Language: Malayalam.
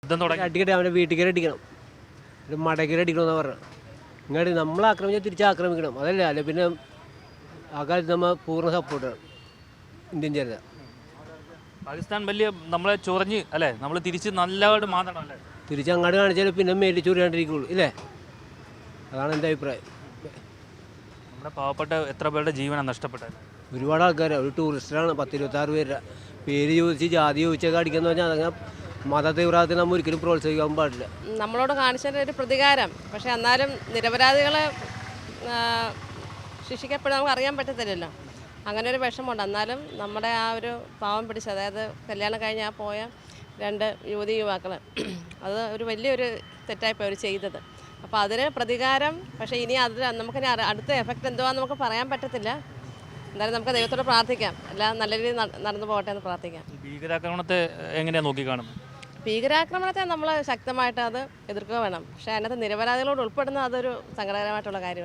യുദ്ധം തുടങ്ങി. അടിക്കട്ടെ, അവൻ്റെ വീട്ടിൽ കയറി അടിക്കണം, ഒരു മടക്കര അടിക്കണമെന്ന് പറഞ്ഞു. ഇങ്ങോട്ട് നമ്മൾ ആക്രമിച്ചാൽ തിരിച്ചാക്രമിക്കണം, അതല്ല. അല്ലെ പിന്നെ ആ കാലത്ത് നമ്മൾ പൂർണ്ണ സപ്പോർട്ടാണ് ഇന്ത്യൻ ജനത. പാകിസ്ഥാൻ വലിയ നമ്മളെ ചൊറഞ്ഞ് അല്ലേ, നമ്മൾ തിരിച്ച് നല്ലതായിട്ട് മാറണം അല്ലേ. തിരിച്ചങ്ങോട്ട് കാണിച്ചാൽ പിന്നെ മേലിൽ ചൊറിയാണ്ടിരിക്കുള്ളൂ ഇല്ലേ. അതാണ് എൻ്റെ അഭിപ്രായം. നമ്മുടെ പാവപ്പെട്ട എത്ര പേരുടെ ജീവനാണ് നഷ്ടപ്പെട്ടത്. ഒരുപാട് ആൾക്കാരാണ്. ഒരു ടൂറിസ്റ്റാണ് 10-26 പേരുടെ പേര് ചോദിച്ച് ജാതി ചോദിച്ചൊക്കെ അടിക്കാന്ന് പറഞ്ഞാൽ അതങ്ങനെ മത തീവ്രവാദത്തിന് നമ്മൾ ഒരിക്കലും പ്രോത്സാഹിക്കാൻ പാടില്ല. നമ്മളോട് കാണിച്ചതിൻ്റെ ഒരു പ്രതികാരം. പക്ഷേ എന്നാലും നിരപരാധികളെ ശിക്ഷിക്കപ്പെടാൻ നമുക്ക് അറിയാൻ പറ്റത്തില്ലല്ലോ. അങ്ങനെ ഒരു വിഷമമുണ്ട്. എന്നാലും നമ്മുടെ ആ ഒരു പാവം പിടിച്ച്, അതായത് കല്യാണം കഴിഞ്ഞ് ആ പോയ 2 യുവാക്കൾ, അത് ഒരു വലിയൊരു തെറ്റായിപ്പോൾ അവർ ചെയ്തത്. അപ്പോൾ അതിന് പ്രതികാരം. പക്ഷേ ഇനി അത് നമുക്കിനി അടുത്ത എഫക്റ്റ് എന്തുവാന്ന് നമുക്ക് പറയാൻ പറ്റത്തില്ല. എന്തായാലും നമുക്ക് ദൈവത്തോട് പ്രാർത്ഥിക്കാം, എല്ലാം നല്ല രീതിയിൽ നടന്നു പോകട്ടെ എന്ന് പ്രാർത്ഥിക്കാം. ഭീകരാക്രമണത്തെ എങ്ങനെയാണ് നോക്കിക്കാണും? ഭീകരാക്രമണത്തെ നമ്മൾ ശക്തമായിട്ട് അത് എതിർക്കുക വേണം. പക്ഷേ അതിനകത്ത് നിരപരാധികളോട് ഉൾപ്പെടുന്ന അതൊരു സങ്കടകരമായിട്ടുള്ള കാര്യമാണ്.